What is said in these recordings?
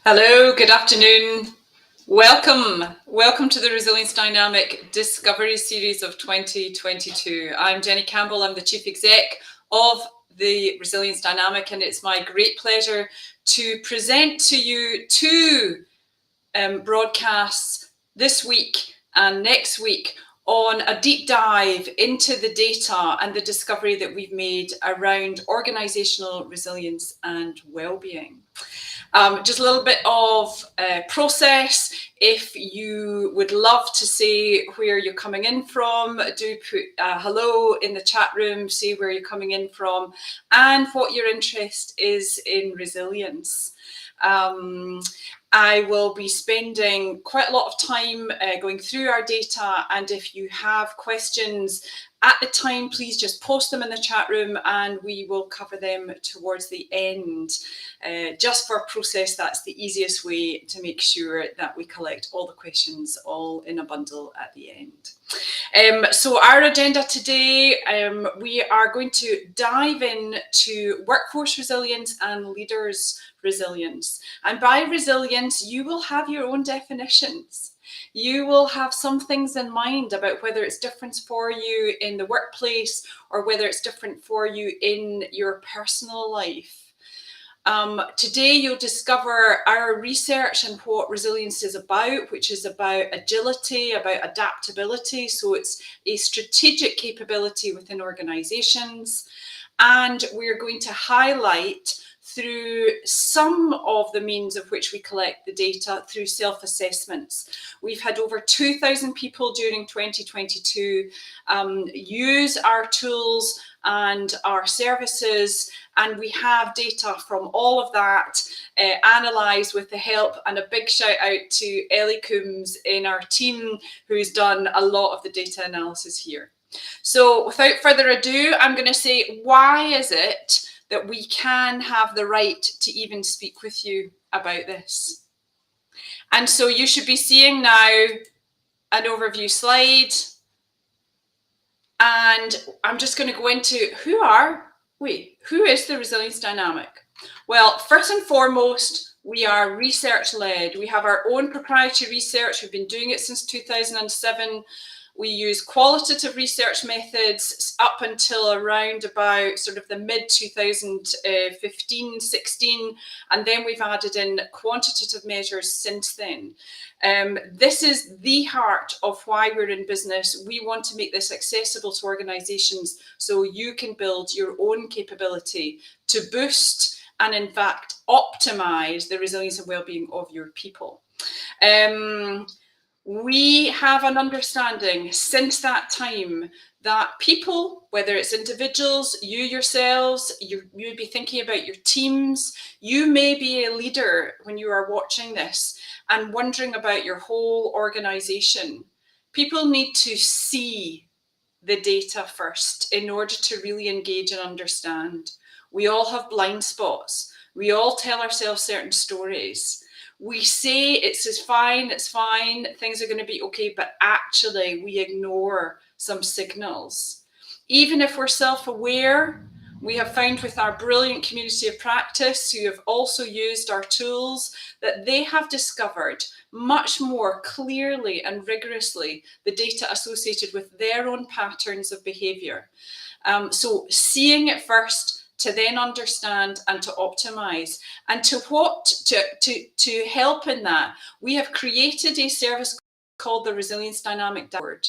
Hello, good afternoon. Welcome to the Resilience Dynamic Discovery Series of 2022. I'm Jenny Campbell, I'm the Chief Exec of the Resilience Dynamic, and it's my great pleasure to present to you two broadcasts this week and next week on a deep dive into the data and the discovery that we've made around organisational resilience and well-being. Just a little bit of process. If you would love to say where you're coming in from, do put hello in the chat room, say where you're coming in from and what your interest is in resilience. I will be spending quite a lot of time going through our data, and if you have questions at the time, please just post them in the chat room and we will cover them towards the end. Just for process, that's the easiest way to make sure that we collect all the questions all in a bundle at the end. So our agenda today, we are going to dive into workforce resilience and leaders resilience. And by resilience, you will have your own definitions. You will have some things in mind about whether it's different for you in the workplace or whether it's different for you in your personal life. Today you'll discover our research and what resilience is about, which is about agility, about adaptability. So it's a strategic capability within organizations. And we're going to highlight through some of the means of which we collect the data through self-assessments. We've had over 2,000 people during 2022 use our tools and our services, and we have data from all of that analysed with the help, and a big shout out to Ellie Coombs in our team who's done a lot of the data analysis here. So without further ado, I'm going to say, why is it that we can have the right to even speak with you about this? And so you should be seeing now an overview slide. And I'm just going to go into who is the resilience dynamic? Well, first and foremost, we are research-led. We have our own proprietary research. We've been doing it since 2007. We use qualitative research methods up until around about sort of the mid 2015, 16, and then we've added in quantitative measures since then. This is the heart of why we're in business. We want to make this accessible to organizations so you can build your own capability to boost and in fact optimize the resilience and well-being of your people. We have an understanding since that time that people, whether it's individuals, you yourselves, you'd be thinking about your teams, you may be a leader when you are watching this and wondering about your whole organization. People need to see the data first in order to really engage and understand. We all have blind spots. We all tell ourselves certain stories. We say it's fine, things are going to be okay, but actually we ignore some signals. Even if we're self-aware, we have found with our brilliant community of practice who have also used our tools that they have discovered much more clearly and rigorously the data associated with their own patterns of behaviour. So seeing it first, to then understand and to optimize, and to help in that, we have created a service called the Resilience Dynamic Dashboard.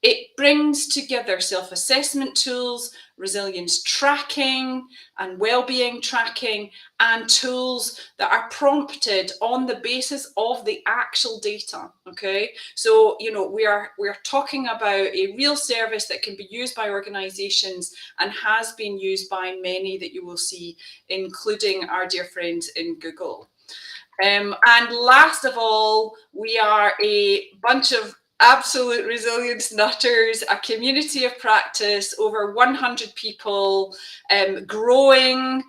It brings together self-assessment tools, resilience tracking and well-being tracking, and tools that are prompted on the basis of the actual data. Okay, so we are talking about a real service that can be used by organizations and has been used by many that you will see, including our dear friends in Google. And last of all, we are a bunch of absolute resilience nutters, a community of practice, over 100 people, growing,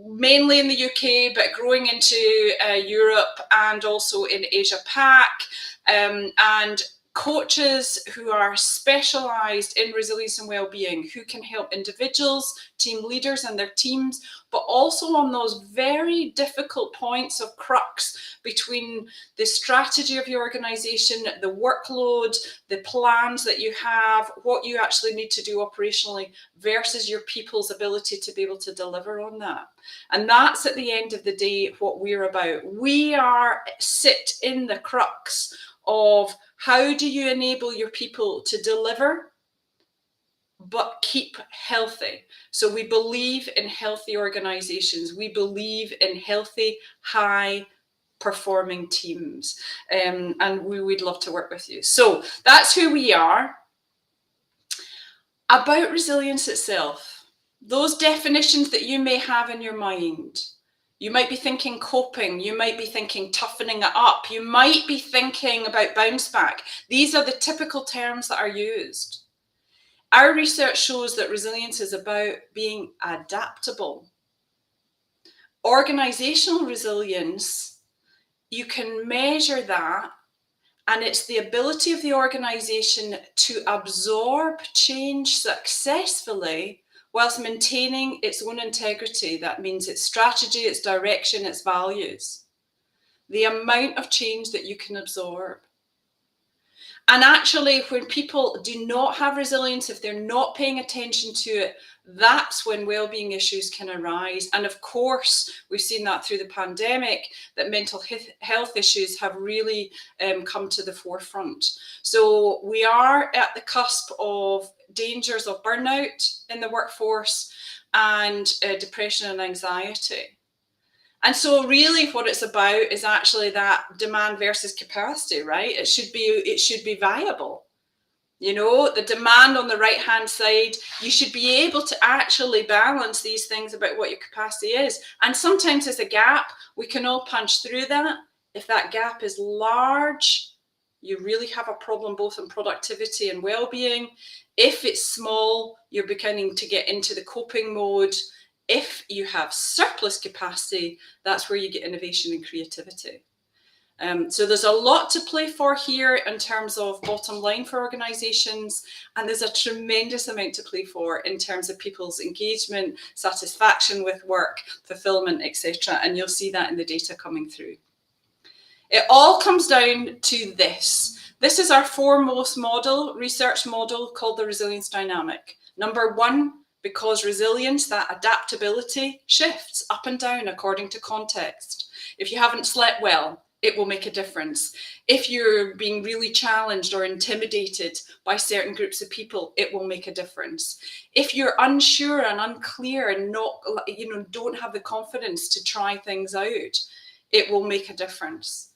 mainly in the UK, but growing into Europe and also in Asia Pac, and coaches who are specialized in resilience and well-being, who can help individuals, team leaders and their teams, but also on those very difficult points of crux between the strategy of your organization, the workload, the plans that you have, what you actually need to do operationally versus your people's ability to be able to deliver on that. And that's at the end of the day what we're about. We sit in the crux of how do you enable your people to deliver but keep healthy. So we believe in healthy organizations. We believe in healthy, high performing teams, and we would love to work with you. So that's who we are. About resilience itself, those definitions that you may have in your mind, you might be thinking coping, you might be thinking toughening it up, you might be thinking about bounce back. These are the typical terms that are used. Our research shows that resilience is about being adaptable. Organizational resilience, you can measure that, and it's the ability of the organization to absorb change successfully whilst maintaining its own integrity. That means its strategy, its direction, its values. The amount of change that you can absorb. And actually, when people do not have resilience, if they're not paying attention to it, that's when well-being issues can arise. And of course, we've seen that through the pandemic, that mental health issues have really come to the forefront. So we are at the cusp of dangers of burnout in the workforce and depression and anxiety. And so really what it's about is actually that demand versus capacity, right? It should be viable. You know, the demand on the right-hand side, you should be able to actually balance these things about what your capacity is. And sometimes there's a gap. We can all punch through that. If that gap is large, you really have a problem both in productivity and well-being. If it's small, you're beginning to get into the coping mode. If you have surplus capacity, that's where you get innovation and creativity. So there's a lot to play for here in terms of bottom line for organizations, and there's a tremendous amount to play for in terms of people's engagement, satisfaction with work, fulfillment, etc. And you'll see that in the data coming through. It all comes down to this. This is our foremost model, research model, called the resilience dynamic. Number one, because resilience, that adaptability, shifts up and down according to context. If you haven't slept well, it will make a difference. If you're being really challenged or intimidated by certain groups of people, it will make a difference. If you're unsure and unclear and don't have the confidence to try things out, it will make a difference.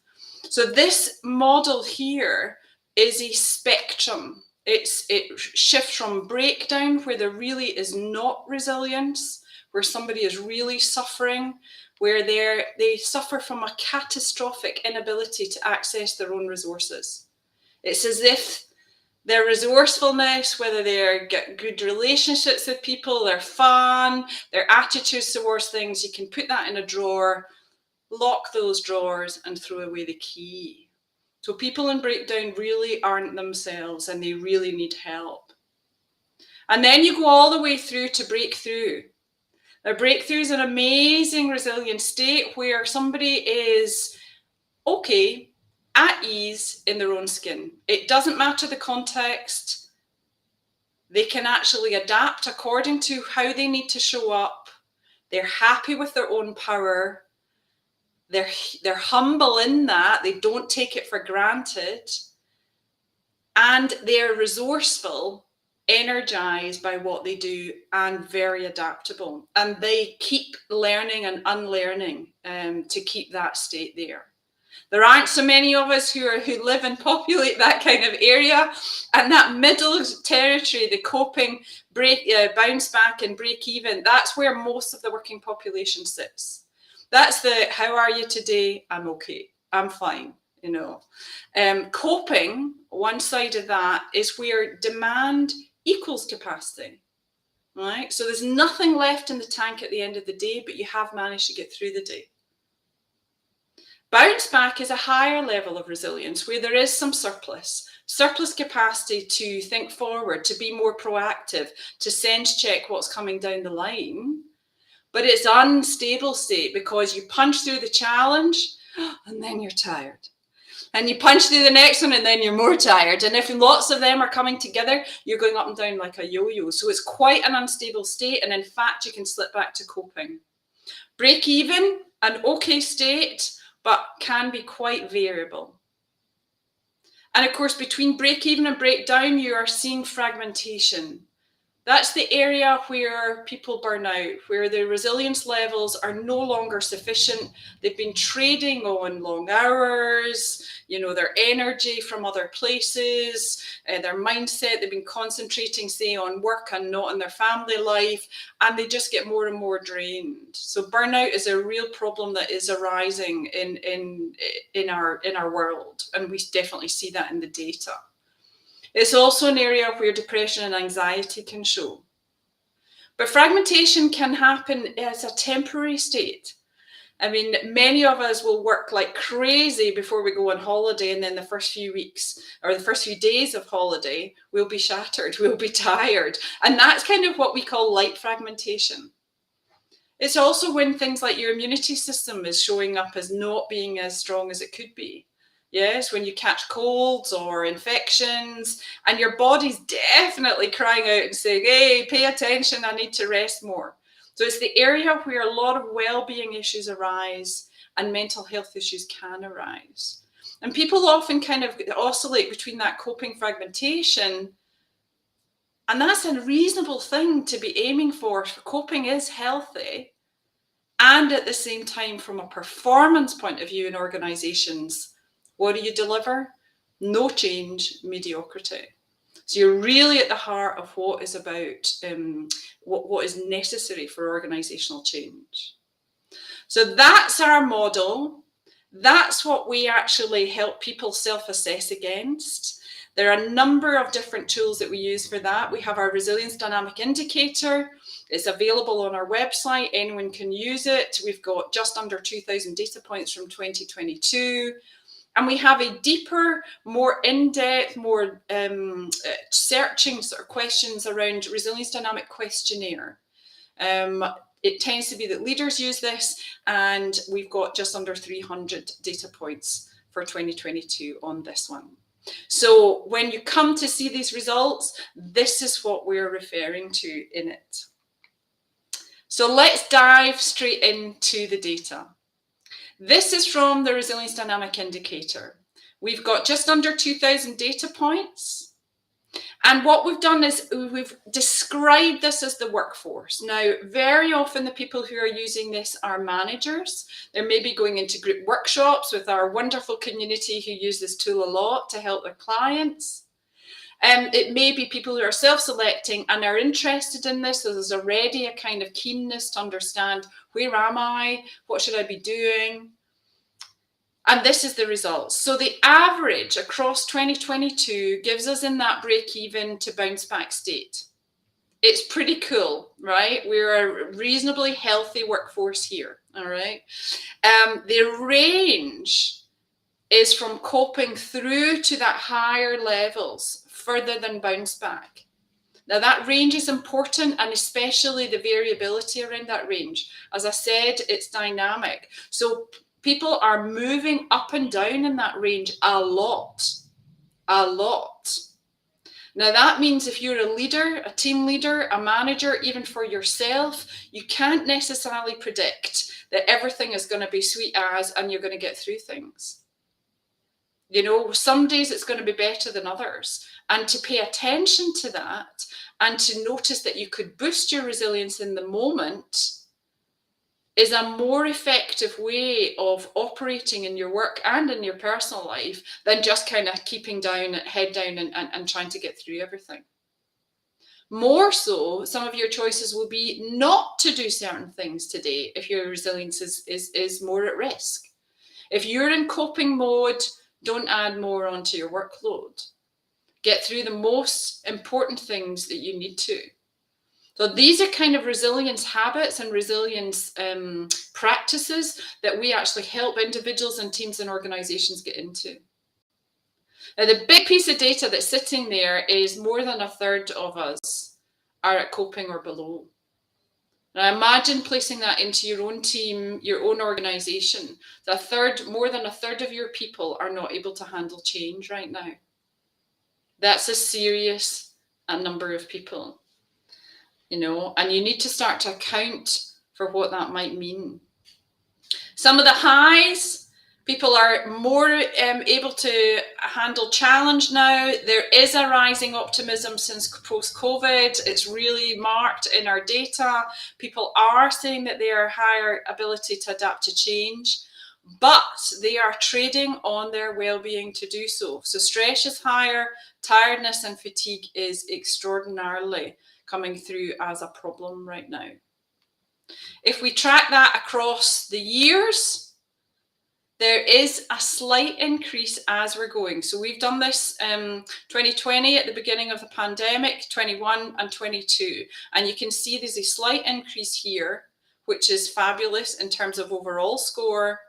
So this model here is a spectrum. It shifts from breakdown, where there really is not resilience, where somebody is really suffering, where they suffer from a catastrophic inability to access their own resources. It's as if their resourcefulness, whether they're get good relationships with people, their fun, their attitudes towards things, you can put that in a drawer, lock those drawers and throw away the key. So people in breakdown really aren't themselves and they really need help. And then you go all the way through to breakthrough. Now, breakthrough is an amazing resilient state where somebody is okay, at ease in their own skin. It doesn't matter the context. They can actually adapt according to how they need to show up. They're happy with their own power. They're humble in that. They don't take it for granted. And they're resourceful, energized by what they do, and very adaptable. And they keep learning and unlearning to keep that state there. There aren't so many of us who live and populate that kind of area, and that middle territory, the coping, bounce back and break even, that's where most of the working population sits. That's the, how are you today? I'm okay, I'm fine, you know. Coping, one side of that, is where demand equals capacity, right? So there's nothing left in the tank at the end of the day, but you have managed to get through the day. Bounce back is a higher level of resilience where there is some surplus capacity to think forward, to be more proactive, to sense check what's coming down the line. But it's unstable state because you punch through the challenge and then you're tired. And you punch through the next one and then you're more tired. And if lots of them are coming together, you're going up and down like a yo-yo. So it's quite an unstable state. And in fact, you can slip back to coping. Break even, an okay state, but can be quite variable. And of course, between break even and breakdown, you are seeing fragmentation. That's the area where people burn out, where the resilience levels are no longer sufficient. They've been trading on long hours, their energy from other places, their mindset. They've been concentrating, say, on work and not on their family life, and they just get more and more drained. So burnout is a real problem that is arising in our world, and we definitely see that in the data. It's also an area where depression and anxiety can show. But fragmentation can happen as a temporary state. I mean, many of us will work like crazy before we go on holiday, and then the first few weeks or the first few days of holiday, we'll be shattered, we'll be tired. And that's kind of what we call light fragmentation. It's also when things like your immunity system is showing up as not being as strong as it could be. Yes, when you catch colds or infections and your body's definitely crying out and saying, hey, pay attention, I need to rest more. So it's the area where a lot of well-being issues arise and mental health issues can arise. And people often kind of oscillate between that coping fragmentation, and that's a reasonable thing to be aiming for. Coping is healthy. And at the same time, from a performance point of view in organizations, what do you deliver? No change, mediocrity. So you're really at the heart of what is about what is necessary for organizational change. So that's our model. That's what we actually help people self-assess against. There are a number of different tools that we use for that. We have our resilience dynamic indicator. It's available on our website. Anyone can use it. We've got just under 2,000 data points from 2022. And we have a deeper, more in-depth, more searching sort of questions around resilience dynamic questionnaire. It tends to be that leaders use this, and we've got just under 300 data points for 2022 on this one. So when you come to see these results, this is what we're referring to in it. So let's dive straight into the data. This is from the Resilience Dynamic Indicator. We've got just under 2,000 data points. And what we've done is we've described this as the workforce. Now, very often the people who are using this are managers. They're maybe going into group workshops with our wonderful community who use this tool a lot to help their clients. It may be people who are self-selecting and are interested in this. So there's already a kind of keenness to understand, where am I? What should I be doing? And this is the results. So the average across 2022 gives us in that break-even to bounce back state. It's pretty cool, right? We're a reasonably healthy workforce here, all right? The range is from coping through to that higher levels, further than bounce back. Now that range is important, and especially the variability around that range. As I said, it's dynamic. So people are moving up and down in that range a lot. Now that means if you're a leader, a team leader, a manager, even for yourself, you can't necessarily predict that everything is going to be sweet as and you're going to get through things. Some days it's going to be better than others. And to pay attention to that and to notice that you could boost your resilience in the moment is a more effective way of operating in your work and in your personal life than just kind of keeping head down and trying to get through everything. More so, some of your choices will be not to do certain things today if your resilience is more at risk. If you're in coping mode, don't add more onto your workload. Get through the most important things that you need to. So these are kind of resilience habits and resilience practices that we actually help individuals and teams and organizations get into. Now, the big piece of data that's sitting there is more than a third of us are at coping or below. Now, imagine placing that into your own team, your own organization. More than a third of your people are not able to handle change right now. That's a serious number of people, you know, and you need to start to account for what that might mean. Some of the highs, people are more able to handle challenge now. There is a rising optimism since post-COVID. It's really marked in our data. People are saying that they are higher ability to adapt to change, but they are trading on their well-being to do so. So stress is higher, tiredness and fatigue is extraordinarily coming through as a problem right now. If we track that across the years, there is a slight increase as we're going. So we've done this 2020 at the beginning of the pandemic, 21 and 22. And you can see there's a slight increase here, which is fabulous in terms of overall score.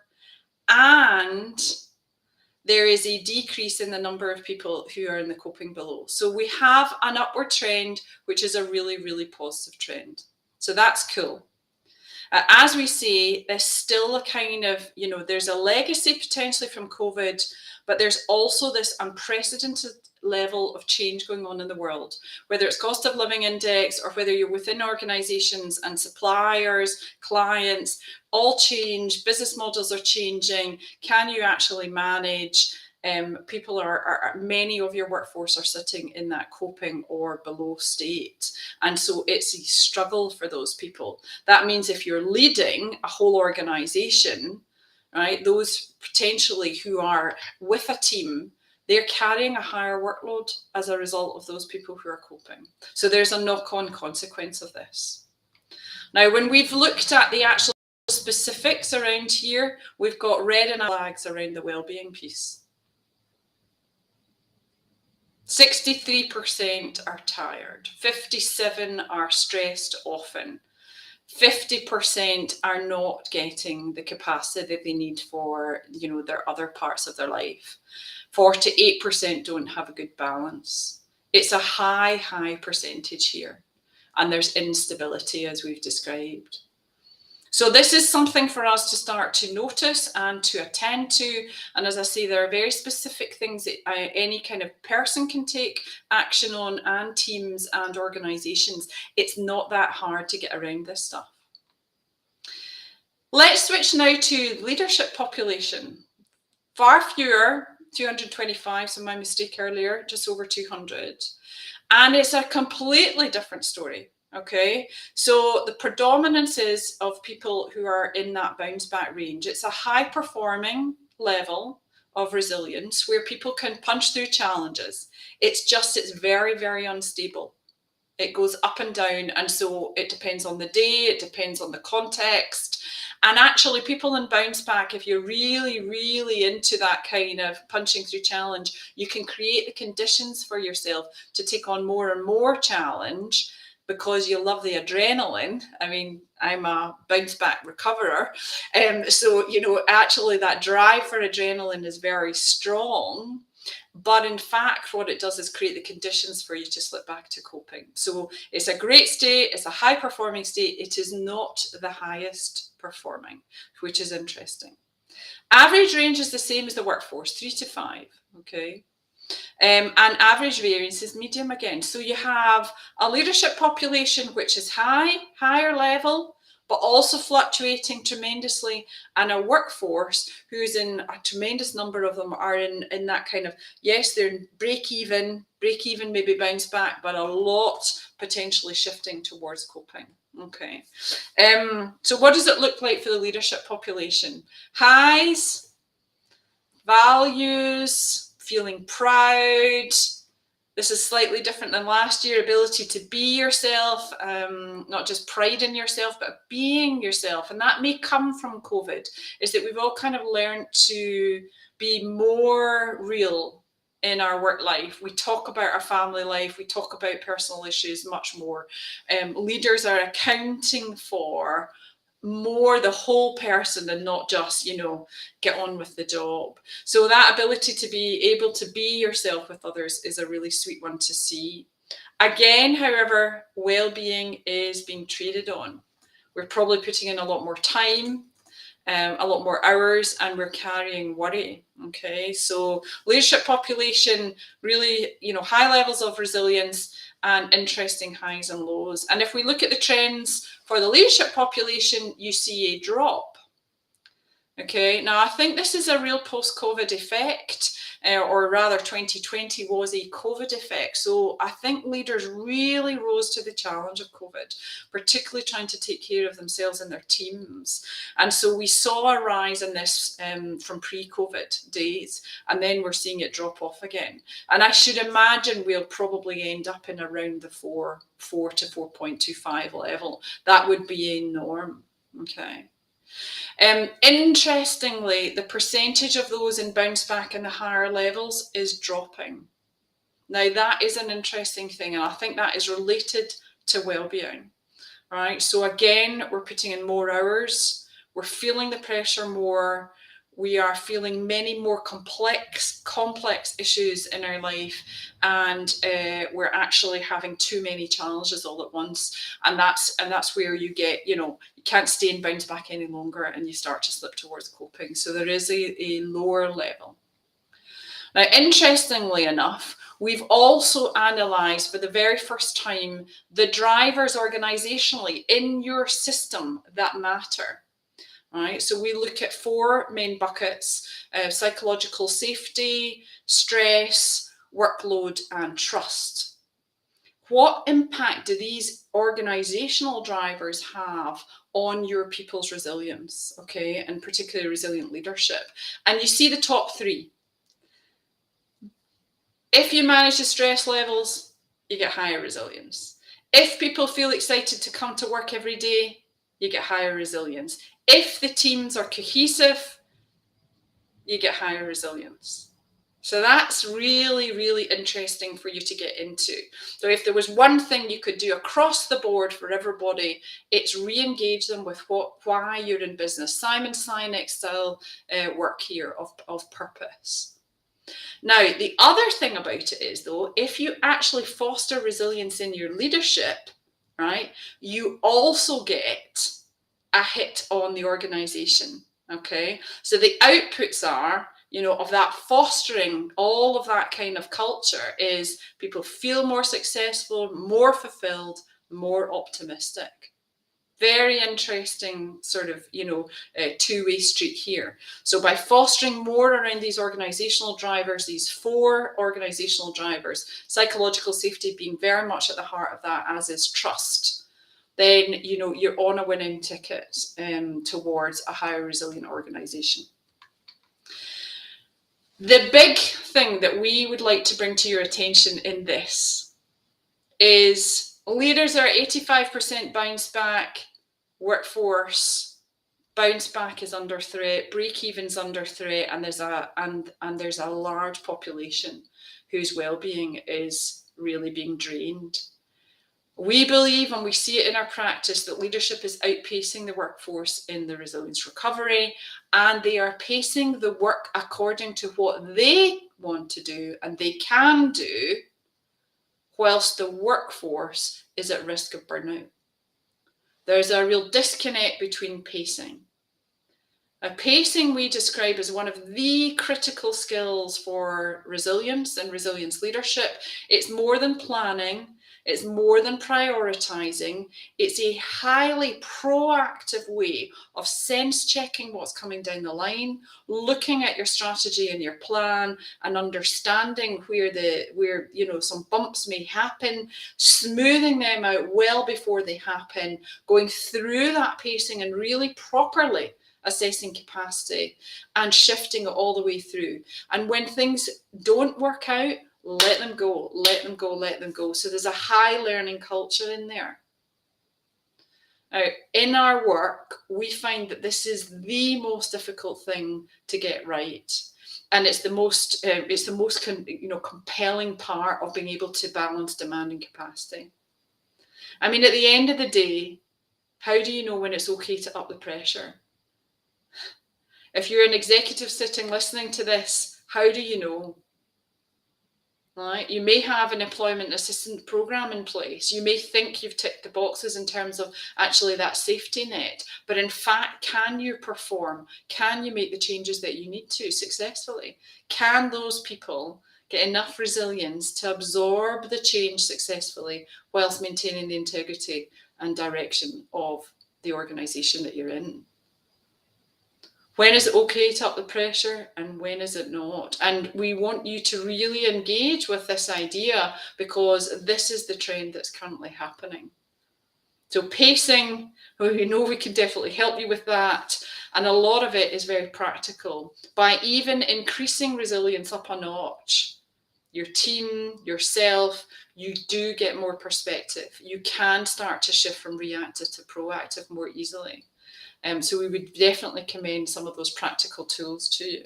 And there is a decrease in the number of people who are in the coping below. So we have an upward trend, which is a really, really positive trend. So that's cool. As we say, there's still a kind of, you know, there's a legacy potentially from COVID, but there's also this unprecedented level of change going on in the world, whether it's cost of living index or whether you're within organizations and suppliers, clients, all change, business models are changing. Can you actually manage? People many of your workforce are sitting in that coping or below state. And so it's a struggle for those people. That means if you're leading a whole organization, right, those potentially who are with a team, they're carrying a higher workload as a result of those people who are coping. So there's a knock-on consequence of this. Now, when we've looked at the actual specifics around here, we've got red and flags around the wellbeing piece. 63% are tired, 57% are stressed often, 50% are not getting the capacity that they need for, you know, their other parts of their life. 48% don't have a good balance. It's a high percentage here, and there's instability as we've described. So this is something for us to start to notice and to attend to. And as I say, there are very specific things that any kind of person can take action on, and teams and organizations. It's not that hard to get around this stuff. Let's switch now to leadership population. Far fewer, 225, so my mistake earlier, just over 200. And it's a completely different story. Okay, so the predominance is of people who are in that bounce back range. It's a high performing level of resilience where people can punch through challenges. It's very, very unstable. It goes up and down. And so it depends on the day, it depends on the context. And actually people in bounce back, if you're really, really into that kind of punching through challenge, you can create the conditions for yourself to take on more and more challenge, because you love the adrenaline. I mean, I'm a bounce back recoverer. So, you know, actually that drive for adrenaline is very strong. But in fact, what it does is create the conditions for you to slip back to coping. So it's a great state. It's a high performing state. It is not the highest performing, which is interesting. Average range is the same as the workforce, 3 to 5. Okay. And average variance is medium again. So you have a leadership population which is higher level, but also fluctuating tremendously, and a workforce who's in a tremendous number of them are in that kind of, yes, they're in break even, maybe bounce back, but a lot potentially shifting towards coping. Okay. So what does it look like for the leadership population? Highs, values, feeling proud. This is slightly different than last year. Ability to be yourself, not just pride in yourself, but being yourself. And that may come from COVID, is that we've all kind of learned to be more real in our work life. We talk about our family life, we talk about personal issues much more. Leaders are accounting for more the whole person and not just, get on with the job. So that ability to be able to be yourself with others is a really sweet one to see. Again, however, well-being is being traded on. We're probably putting in a lot more time, a lot more hours, and we're carrying worry. Okay, so leadership population, really, high levels of resilience and interesting highs and lows. And if we look at the trends for the leadership population, you see a drop. Okay, now I think this is a real post-COVID effect, or rather 2020 was a COVID effect. So I think leaders really rose to the challenge of COVID, particularly trying to take care of themselves and their teams. And so we saw a rise in this from pre-COVID days, and then we're seeing it drop off again. And I should imagine we'll probably end up in around the 4 to 4.25 level. That would be a norm. Okay. Interestingly, the percentage of those in bounce back in the higher levels is dropping. Now, that is an interesting thing, and I think that is related to well-being, right? So again, we're putting in more hours, we're feeling the pressure more, we are feeling many more complex issues in our life, and we're actually having too many challenges all at once, and that's where you get, you can't stay in bounce back any longer, and you start to slip towards coping. So there is a lower level. Now, interestingly enough, we've also analysed for the very first time the drivers organisationally in your system that matter. Right, so we look at 4 main buckets: psychological safety, stress, workload, and trust. What impact do these organisational drivers have on your people's resilience, okay, and particularly resilient leadership? And you see the top 3. If you manage the stress levels, you get higher resilience. If people feel excited to come to work every day, you get higher resilience. If the teams are cohesive, you get higher resilience. So that's really, really interesting for you to get into. So if there was one thing you could do across the board for everybody, it's re-engage them with why you're in business. Simon Sinek style work here of purpose. Now, the other thing about it is, though, if you actually foster resilience in your leadership, right, you also get a hit on the organization. Okay, so the outputs are, of that fostering all of that kind of culture is people feel more successful, more fulfilled, more optimistic. Very interesting sort of, two-way street here. So by fostering more around these organizational drivers, these 4 organizational drivers, psychological safety being very much at the heart of that, as is trust, then, you're on a winning ticket towards a higher resilient organization. The big thing that we would like to bring to your attention in this is leaders are 85% bounce back, workforce bounce back is under threat, break-even's under threat, and there's a large population whose well-being is really being drained. We believe, and we see it in our practice, that leadership is outpacing the workforce in the resilience recovery, and they are pacing the work according to what they want to do and they can do, whilst the workforce is at risk of burnout. There's a real disconnect between pacing. Pacing we describe as one of the critical skills for resilience and resilience leadership. It's more than planning. It's more than prioritizing. It's a highly proactive way of sense checking what's coming down the line, looking at your strategy and your plan, and understanding where some bumps may happen, smoothing them out well before they happen, going through that pacing and really properly assessing capacity and shifting it all the way through. And when things don't work out, let them go, let them go, let them go. So there's a high learning culture in there. Now, in our work, we find that this is the most difficult thing to get right. And it's the most compelling part of being able to balance demand and capacity. I mean, at the end of the day, how do you know when it's okay to up the pressure? If you're an executive sitting listening to this, how do you know? Right? You may have an employment assistant program in place. You may think you've ticked the boxes in terms of actually that safety net, but in fact, can you perform? Can you make the changes that you need to successfully? Can those people get enough resilience to absorb the change successfully whilst maintaining the integrity and direction of the organisation that you're in? When is it okay to up the pressure and when is it not? And we want you to really engage with this idea because this is the trend that's currently happening. So pacing, we know we can definitely help you with that. And a lot of it is very practical. By even increasing resilience up a notch, your team, yourself, you do get more perspective. You can start to shift from reactive to proactive more easily. So we would definitely commend some of those practical tools to you.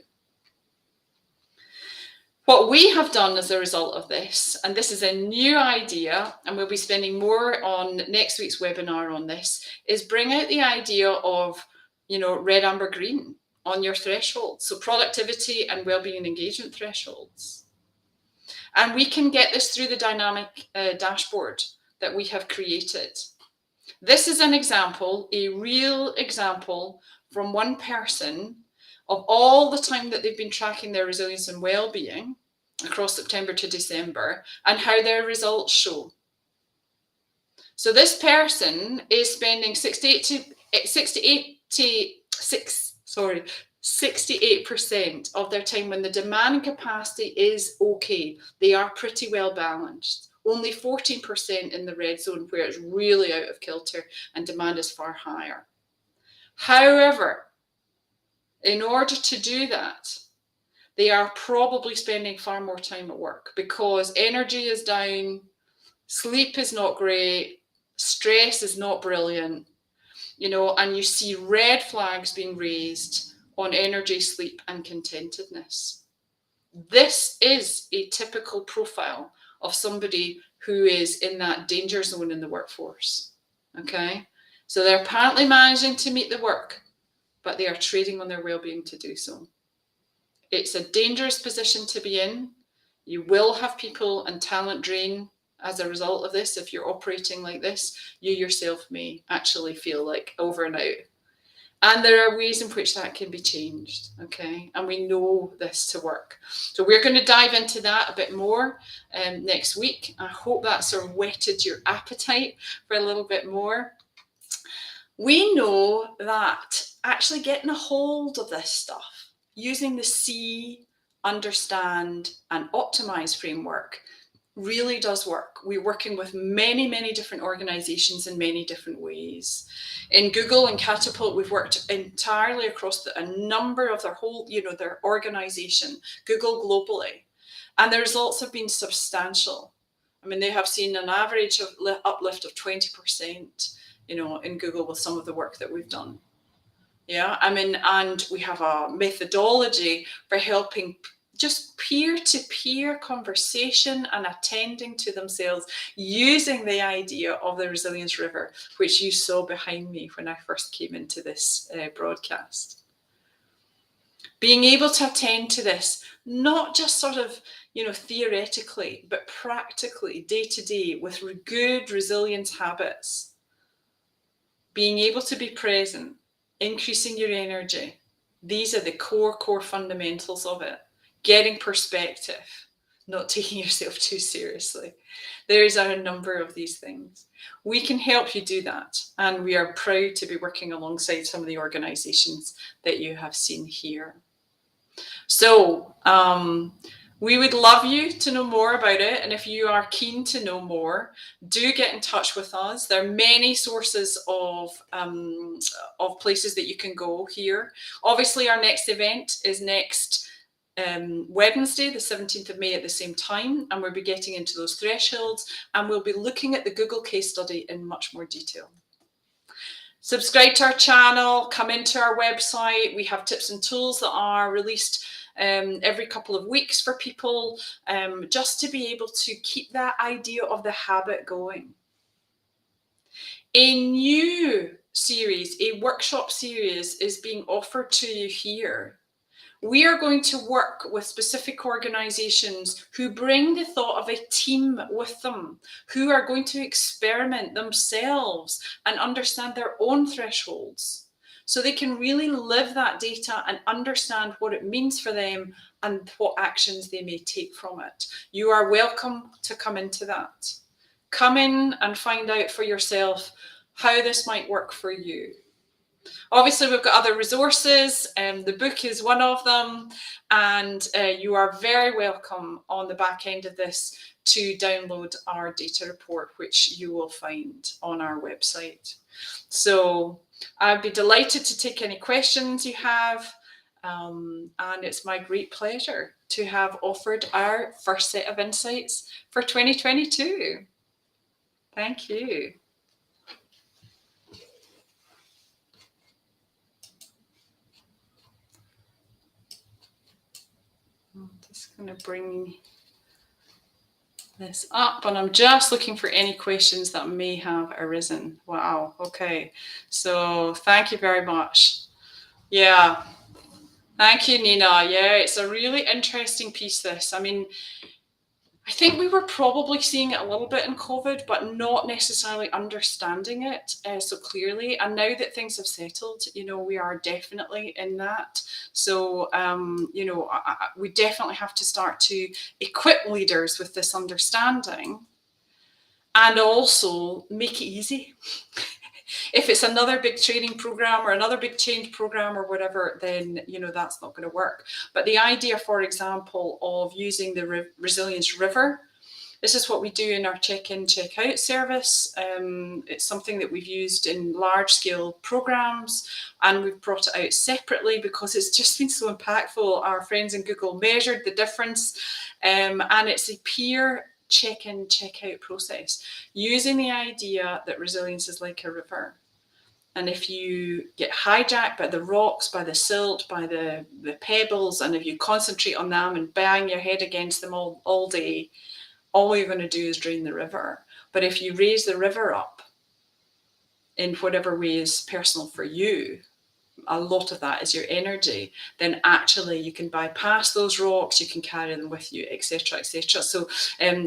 What we have done as a result of this, and this is a new idea, and we'll be spending more on next week's webinar on this, is bring out the idea of, red, amber, green on your thresholds. So productivity and wellbeing and engagement thresholds. And we can get this through the dynamic dashboard that we have created. This is an example, a real example from one person of all the time that they've been tracking their resilience and well-being across September to December and how their results show. So this person is spending 68% of their time when the demand and capacity is okay. They are pretty well balanced. Only 14% in the red zone where it's really out of kilter and demand is far higher. However, in order to do that, they are probably spending far more time at work because energy is down, sleep is not great, stress is not brilliant, and you see red flags being raised on energy, sleep, and contentedness. This is a typical profile of somebody who is in that danger zone in the workforce. Okay, so they're apparently managing to meet the work, but they are trading on their well-being to do so. It's a dangerous position to be in. You will have people and talent drain as a result of this. If you're operating like this, you yourself may actually feel like over and out. And there are ways in which that can be changed, okay? And we know this to work. So we're going to dive into that a bit more next week. I hope that sort of whetted your appetite for a little bit more. We know that actually getting a hold of this stuff, using the See, Understand, and Optimise framework really does work. We're working with many, many different organizations in many different ways. In Google and Catapult, we've worked entirely across a number of their whole, their organization, Google globally. And the results have been substantial. I mean, they have seen an average of uplift of 20%, in Google with some of the work that we've done. Yeah, I mean, and we have a methodology for helping just peer-to-peer conversation and attending to themselves using the idea of the resilience river, which you saw behind me when I first came into this broadcast. Being able to attend to this, not just sort of, theoretically, but practically, day to day, with good resilience habits. Being able to be present, increasing your energy. These are the core fundamentals of it. Getting perspective, not taking yourself too seriously. There is a number of these things. We can help you do that. And we are proud to be working alongside some of the organizations that you have seen here. So we would love you to know more about it. And if you are keen to know more, do get in touch with us. There are many sources of places that you can go here. Obviously, our next event is next Wednesday, the 17th of May at the same time, and we'll be getting into those thresholds and we'll be looking at the Google case study in much more detail. Subscribe to our channel, come into our website. We have tips and tools that are released every couple of weeks for people, just to be able to keep that idea of the habit going. A new series, a workshop series, is being offered to you here. We are going to work with specific organizations who bring the thought of a team with them, who are going to experiment themselves and understand their own thresholds, so they can really live that data and understand what it means for them and what actions they may take from it. You are welcome to come into that. Come in and find out for yourself how this might work for you. Obviously, we've got other resources, the book is one of them, and you are very welcome on the back end of this to download our data report, which you will find on our website. So I'd be delighted to take any questions you have, and it's my great pleasure to have offered our first set of insights for 2022. Thank you. I'm just going to bring this up, and I'm just looking for any questions that may have arisen. Wow, okay. So thank you very much. Yeah, thank you, Nina. Yeah, it's a really interesting piece, this. I mean, I think we were probably seeing it a little bit in COVID, but not necessarily understanding it so clearly. And now that things have settled, we are definitely in that. So, we definitely have to start to equip leaders with this understanding and also make it easy. If it's another big training program or another big change program or whatever, then that's not going to work. But the idea, for example, of using the resilience river, this is what we do in our check-in, check-out service. It's something that we've used in large-scale programs, and we've brought it out separately because it's just been so impactful. Our friends in Google measured the difference, and it's a peer check-in, check-out process, using the idea that resilience is like a river. And if you get hijacked by the rocks, by the silt, by the pebbles, and if you concentrate on them and bang your head against them all day, all you're going to do is drain the river. But if you raise the river up in whatever way is personal for you, a lot of that is your energy, then actually you can bypass those rocks, you can carry them with you, etc., etc. So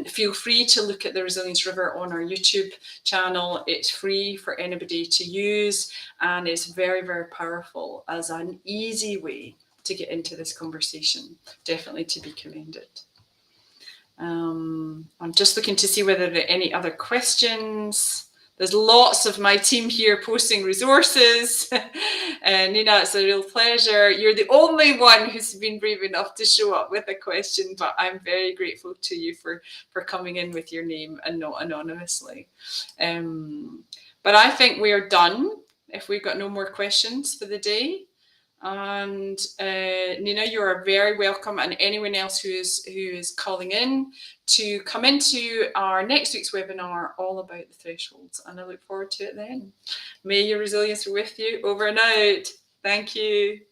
feel free to look at the Resilience River on our YouTube channel. It's free for anybody to use, and it's very, very powerful as an easy way to get into this conversation. Definitely to be commended. I'm just looking to see whether there are any other questions. There's lots of my team here posting resources. Nina, it's a real pleasure. You're the only one who's been brave enough to show up with a question, but I'm very grateful to you for coming in with your name and not anonymously. But I think we are done if we've got no more questions for the day. And Nina, you are very welcome, and anyone else who is calling in to come into our next week's webinar all about the thresholds, and I look forward to it then. May your resilience be with you. Over and out. Thank you.